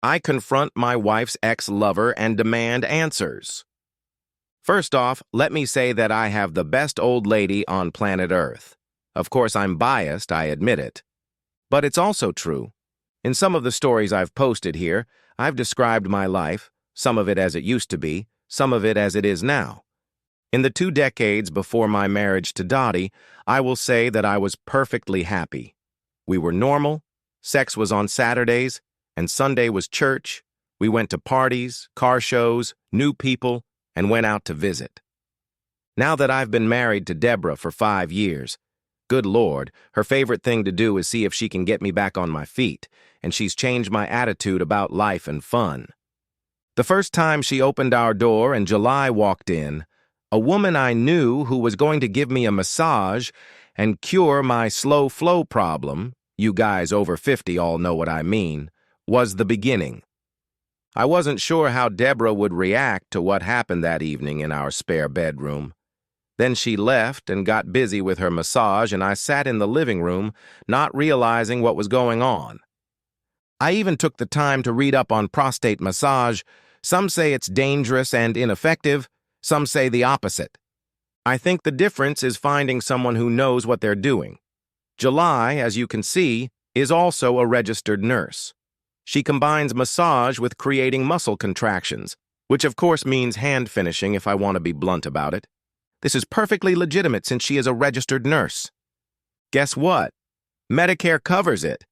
I confront my wife's ex-lover and demand answers. First off, let me say that I have the best old lady on planet Earth. Of course, I'm biased, I admit it. But it's also true. In some of the stories I've posted here, I've described my life, some of it as it used to be, some of it as it is now. In the 2 decades before my marriage to Dottie, I will say that I was perfectly happy. We were normal, sex was on Saturdays, and Sunday was church. We went to parties, car shows, knew people, and went out to visit. Now that I've been married to Deborah for 5 years, good Lord, her favorite thing to do is see if she can get me back on my feet, and she's changed my attitude about life and fun. The first time she opened our door and July walked in, a woman I knew who was going to give me a massage and cure my slow flow problem, you guys over 50 all know what I mean, was the beginning. I wasn't sure how Deborah would react to what happened that evening in our spare bedroom. Then she left and got busy with her massage, and I sat in the living room, not realizing what was going on. I even took the time to read up on prostate massage. Some say it's dangerous and ineffective, some say the opposite. I think the difference is finding someone who knows what they're doing. July, as you can see, is also a registered nurse. She combines massage with creating muscle contractions, which of course means hand finishing if I want to be blunt about it. This is perfectly legitimate since she is a registered nurse. Guess what? Medicare covers it.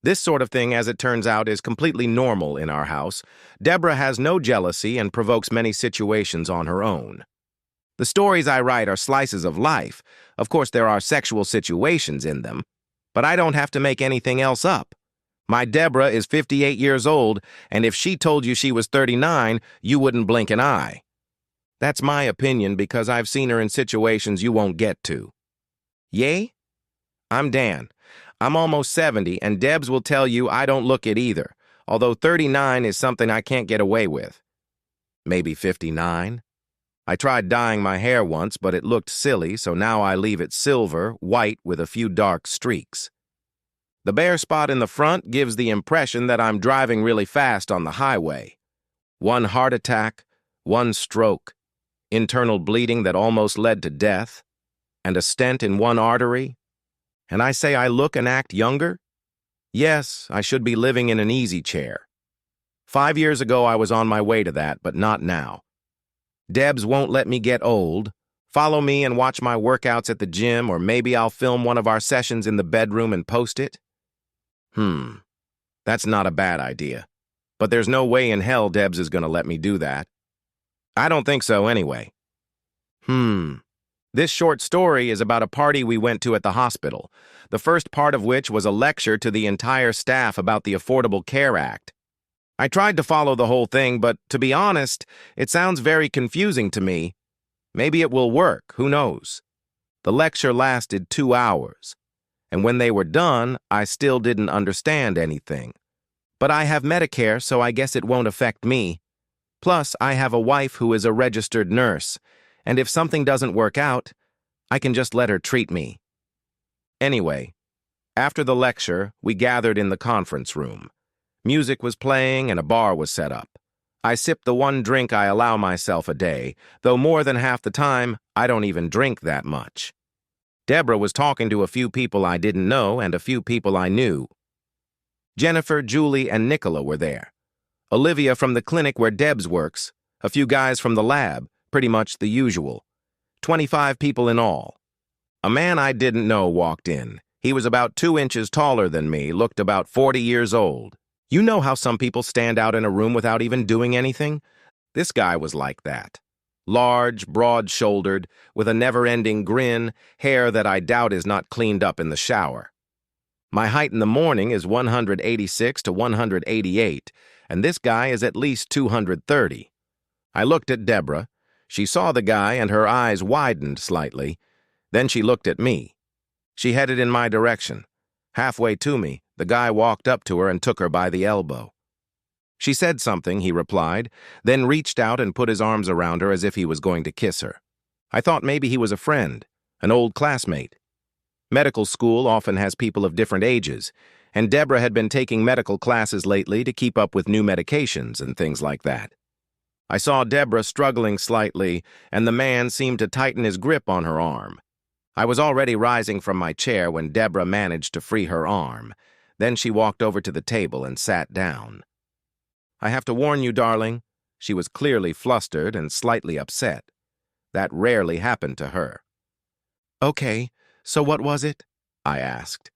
This sort of thing, as it turns out, is completely normal in our house. Deborah has no jealousy and provokes many situations on her own. The stories I write are slices of life. Of course, there are sexual situations in them, but I don't have to make anything else up. My Deborah is 58 years old, and if she told you she was 39, you wouldn't blink an eye. That's my opinion because I've seen her in situations you won't get to. Yay? I'm Dan. I'm almost 70, and Debs will tell you I don't look it either, although 39 is something I can't get away with. Maybe 59? I tried dyeing my hair once, but it looked silly, so now I leave it silver, white with a few dark streaks. The bare spot in the front gives the impression that I'm driving really fast on the highway. 1 heart attack, 1 stroke, internal bleeding that almost led to death, and a stent in 1 artery. And I say I look and act younger? Yes, I should be living in an easy chair. 5 years ago I was on my way to that, but not now. Debs won't let me get old. Follow me and watch my workouts at the gym, or maybe I'll film one of our sessions in the bedroom and post it. That's not a bad idea. But there's no way in hell Debs is going to let me do that. I don't think so anyway. This short story is about a party we went to at the hospital, the first part of which was a lecture to the entire staff about the Affordable Care Act. I tried to follow the whole thing, but to be honest, it sounds very confusing to me. Maybe it will work, who knows? The lecture lasted 2 hours. And when they were done, I still didn't understand anything. But I have Medicare, so I guess it won't affect me. Plus, I have a wife who is a registered nurse, and if something doesn't work out, I can just let her treat me. Anyway, after the lecture, we gathered in the conference room. Music was playing and a bar was set up. I sipped the 1 drink I allow myself a day, though more than half the time, I don't even drink that much. Deborah was talking to a few people I didn't know and a few people I knew. Jennifer, Julie, and Nicola were there. Olivia from the clinic where Debs works, a few guys from the lab, pretty much the usual. 25 people in all. A man I didn't know walked in. He was about 2 inches taller than me, looked about 40 years old. You know how some people stand out in a room without even doing anything? This guy was like that. Large, broad-shouldered, with a never-ending grin, hair that I doubt is not cleaned up in the shower. My height in the morning is 186 to 188, and this guy is at least 230. I looked at Deborah. She saw the guy and her eyes widened slightly. Then she looked at me. She headed in my direction. Halfway to me, the guy walked up to her and took her by the elbow. She said something, he replied, then reached out and put his arms around her as if he was going to kiss her. I thought maybe he was a friend, an old classmate. Medical school often has people of different ages, and Deborah had been taking medical classes lately to keep up with new medications and things like that. I saw Deborah struggling slightly, and the man seemed to tighten his grip on her arm. I was already rising from my chair when Deborah managed to free her arm. Then she walked over to the table and sat down. "I have to warn you, darling." She was clearly flustered and slightly upset. That rarely happened to her. "Okay, so what was it?" I asked.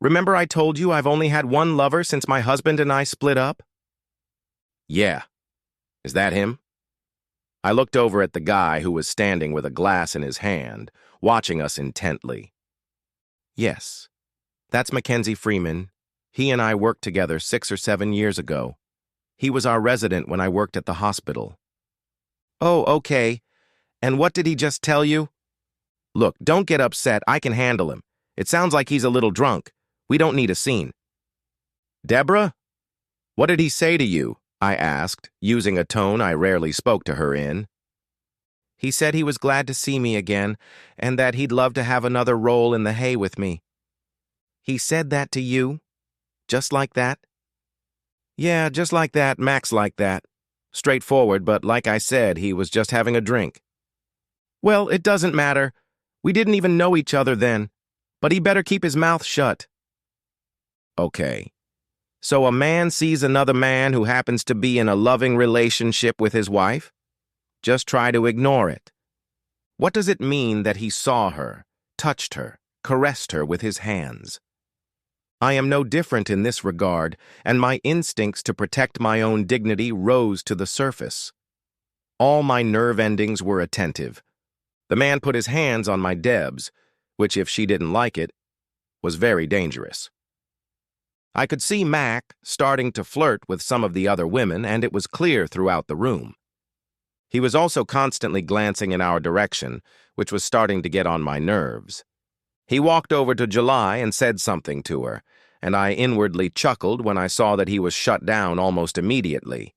"Remember I told you I've only had one lover since my husband and I split up?" "Yeah. Is that him?" I looked over at the guy who was standing with a glass in his hand, watching us intently. "Yes. That's Mackenzie Freeman. He and I worked together 6 or 7 years ago. He was our resident when I worked at the hospital." "Oh, okay. And what did he just tell you?" "Look, don't get upset. I can handle him. It sounds like he's a little drunk. We don't need a scene." "Deborah? What did he say to you?" I asked, using a tone I rarely spoke to her in. "He said he was glad to see me again, and that he'd love to have another roll in the hay with me." "He said that to you? Just like that?" "Yeah, just like that, Max like that. Straightforward, but like I said, he was just having a drink." "Well, it doesn't matter. We didn't even know each other then, but he better keep his mouth shut." "Okay. So a man sees another man who happens to be in a loving relationship with his wife? Just try to ignore it. What does it mean that he saw her, touched her, caressed her with his hands? I am no different in this regard, and my instincts to protect my own dignity rose to the surface. All my nerve endings were attentive. The man put his hands on my Debs, which, if she didn't like it, was very dangerous. I could see Mac starting to flirt with some of the other women, and it was clear throughout the room. He was also constantly glancing in our direction, which was starting to get on my nerves. He walked over to July and said something to her, and I inwardly chuckled when I saw that he was shut down almost immediately.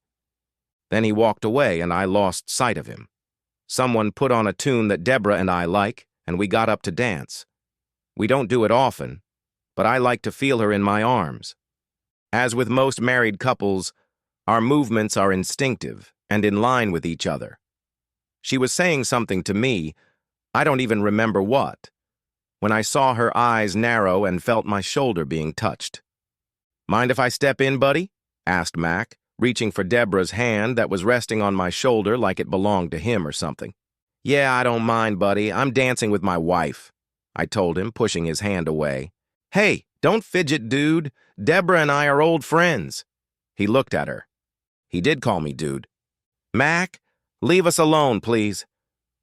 Then he walked away, and I lost sight of him. Someone put on a tune that Deborah and I like, and we got up to dance. We don't do it often, but I like to feel her in my arms. As with most married couples, our movements are instinctive and in line with each other. She was saying something to me, I don't even remember what, when I saw her eyes narrow and felt my shoulder being touched. "Mind if I step in, buddy?" asked Mac, reaching for Deborah's hand that was resting on my shoulder like it belonged to him or something. "Yeah, I don't mind, buddy. I'm dancing with my wife," I told him, pushing his hand away. "Hey, don't fidget, dude. Deborah and I are old friends." He looked at her. He did call me dude. "Mac, leave us alone, please.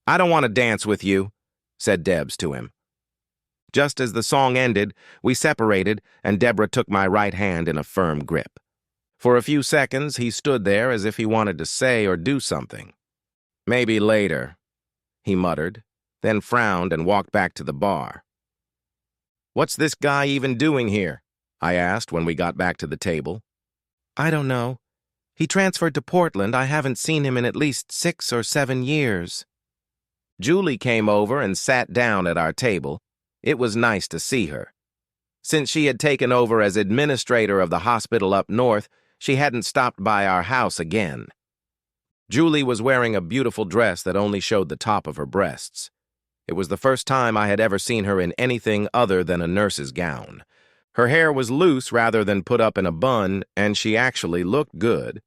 I don't want to dance with you," said Debs to him. Just as the song ended, we separated, and Deborah took my right hand in a firm grip. For a few seconds, he stood there as if he wanted to say or do something. "Maybe later," he muttered, then frowned and walked back to the bar. "What's this guy even doing here?" I asked when we got back to the table. "I don't know. He transferred to Portland. I haven't seen him in at least 6 or 7 years. Julie came over and sat down at our table. It was nice to see her. Since she had taken over as administrator of the hospital up north, she hadn't stopped by our house again. Julie was wearing a beautiful dress that only showed the top of her breasts. It was the first time I had ever seen her in anything other than a nurse's gown. Her hair was loose rather than put up in a bun, and she actually looked good.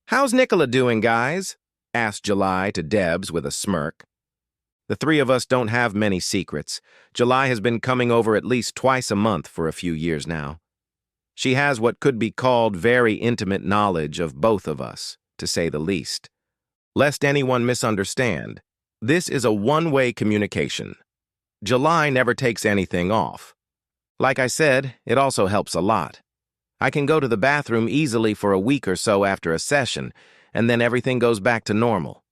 "How's Nicola doing, guys?" asked July to Debs with a smirk. The three of us don't have many secrets. July has been coming over at least twice a month for a few years now. She has what could be called very intimate knowledge of both of us, to say the least. Lest anyone misunderstand, this is a one-way communication. July never takes anything off. Like I said, it also helps a lot. I can go to the bathroom easily for a week or so after a session, and then everything goes back to normal.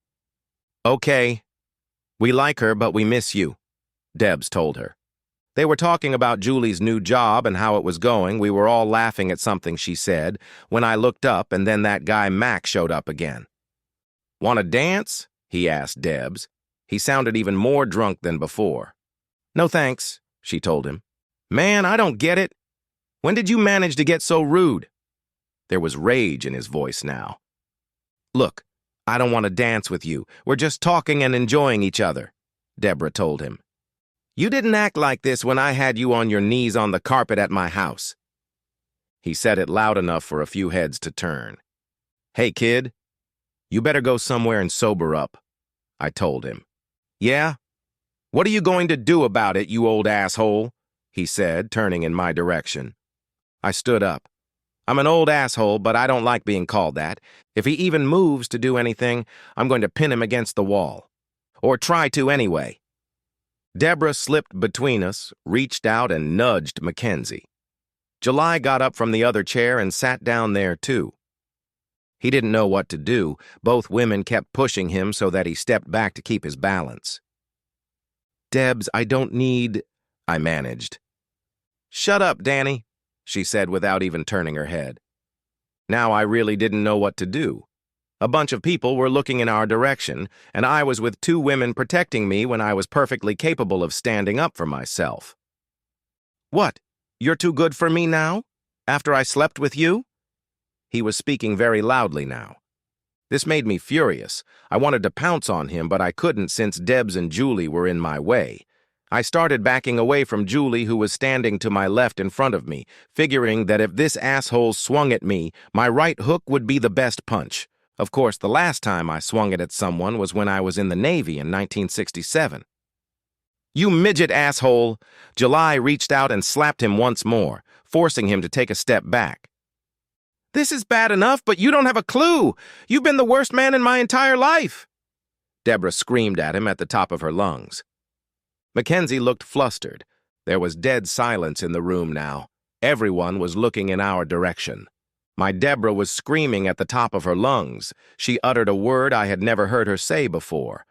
"Okay. We like her, but we miss you," Debs told her. They were talking about Julie's new job and how it was going. We were all laughing at something she said when I looked up, and then that guy Mac showed up again. "Want to dance?" he asked Debs. He sounded even more drunk than before. "No thanks," she told him. "Man, I don't get it." When did you manage to get so rude? There was rage in his voice now. Look, I don't want to dance with you. We're just talking and enjoying each other, Deborah told him. You didn't act like this when I had you on your knees on the carpet at my house. He said it loud enough for a few heads to turn. Hey, kid, you better go somewhere and sober up, I told him. Yeah? What are you going to do about it, you old asshole? He said, turning in my direction. I stood up. I'm an old asshole, but I don't like being called that. If he even moves to do anything, I'm going to pin him against the wall. Or try to anyway. Deborah slipped between us, reached out and nudged Mackenzie. July got up from the other chair and sat down there too. He didn't know what to do. Both women kept pushing him so that he stepped back to keep his balance. Debs, I don't need... I managed. Shut up, Danny, she said without even turning her head. Now I really didn't know what to do. A bunch of people were looking in our direction, and I was with two women protecting me when I was perfectly capable of standing up for myself. What? You're too good for me now? After I slept with you? He was speaking very loudly now. This made me furious. I wanted to pounce on him, but I couldn't since Debs and Julie were in my way. I started backing away from Julie, who was standing to my left in front of me, figuring that if this asshole swung at me, my right hook would be the best punch. Of course, the last time I swung it at someone was when I was in the Navy in 1967. You midget asshole! July reached out and slapped him once more, forcing him to take a step back. This is bad enough, but you don't have a clue! You've been the worst man in my entire life! Deborah screamed at him at the top of her lungs. Mackenzie looked flustered. There was dead silence in the room now. Everyone was looking in our direction. My Deborah was screaming at the top of her lungs. She uttered a word I had never heard her say before.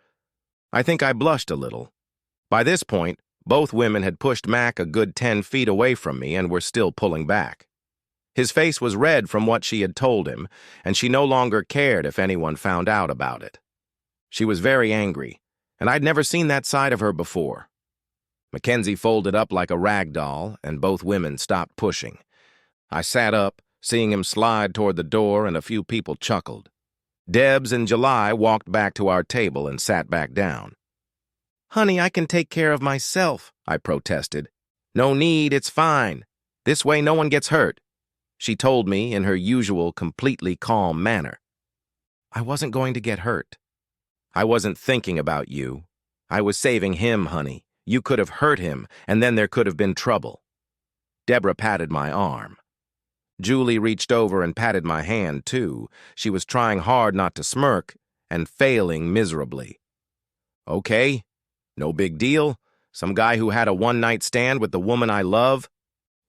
I think I blushed a little. By this point, both women had pushed Mac a good 10 feet away from me and were still pulling back. His face was red from what she had told him, and she no longer cared if anyone found out about it. She was very angry, and I'd never seen that side of her before. Mackenzie folded up like a rag doll, and both women stopped pushing. I sat up, seeing him slide toward the door, and a few people chuckled. Debs and July walked back to our table and sat back down. Honey, I can take care of myself, I protested. No need, it's fine. This way no one gets hurt, she told me in her usual completely calm manner. I wasn't going to get hurt. I wasn't thinking about you. I was saving him, honey. You could have hurt him, and then there could have been trouble. Deborah patted my arm. Julie reached over and patted my hand, too. She was trying hard not to smirk and failing miserably. Okay, no big deal. Some guy who had a one-night stand with the woman I love?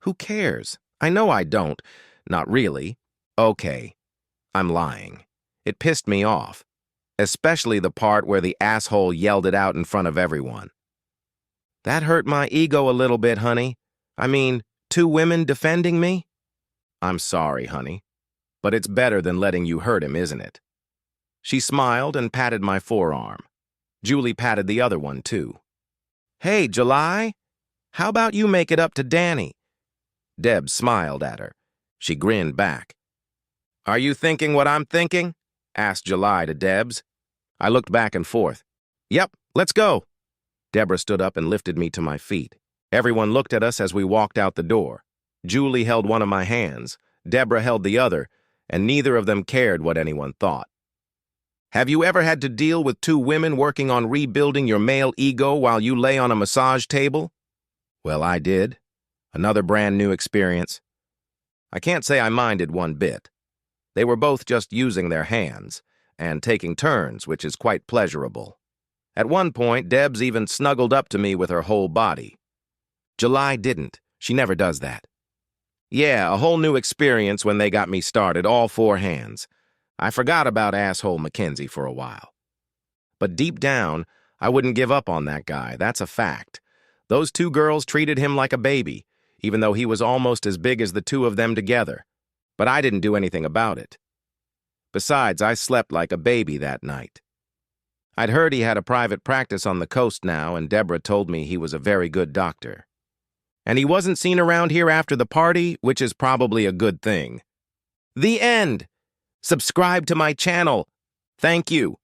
Who cares? I know I don't. Not really. Okay, I'm lying. It pissed me off, especially the part where the asshole yelled it out in front of everyone. That hurt my ego a little bit, honey. I mean, two women defending me? I'm sorry, honey, but it's better than letting you hurt him, isn't it? She smiled and patted my forearm. Julie patted the other one, too. Hey, July, how about you make it up to Danny? Deb smiled at her. She grinned back. Are you thinking what I'm thinking? Asked July to Debs. I looked back and forth. Yep, let's go. Deborah stood up and lifted me to my feet. Everyone looked at us as we walked out the door. Julie held one of my hands, Deborah held the other, and neither of them cared what anyone thought. Have you ever had to deal with two women working on rebuilding your male ego while you lay on a massage table? Well, I did. Another brand new experience. I can't say I minded one bit. They were both just using their hands and taking turns, which is quite pleasurable. At one point, Debs even snuggled up to me with her whole body. July didn't. She never does that. Yeah, a whole new experience when they got me started, all four hands. I forgot about asshole Mackenzie for a while. But deep down, I wouldn't give up on that guy, that's a fact. Those two girls treated him like a baby, even though he was almost as big as the two of them together. But I didn't do anything about it. Besides, I slept like a baby that night. I'd heard he had a private practice on the coast now, and Deborah told me he was a very good doctor. And he wasn't seen around here after the party, which is probably a good thing. The end. Subscribe to my channel. Thank you.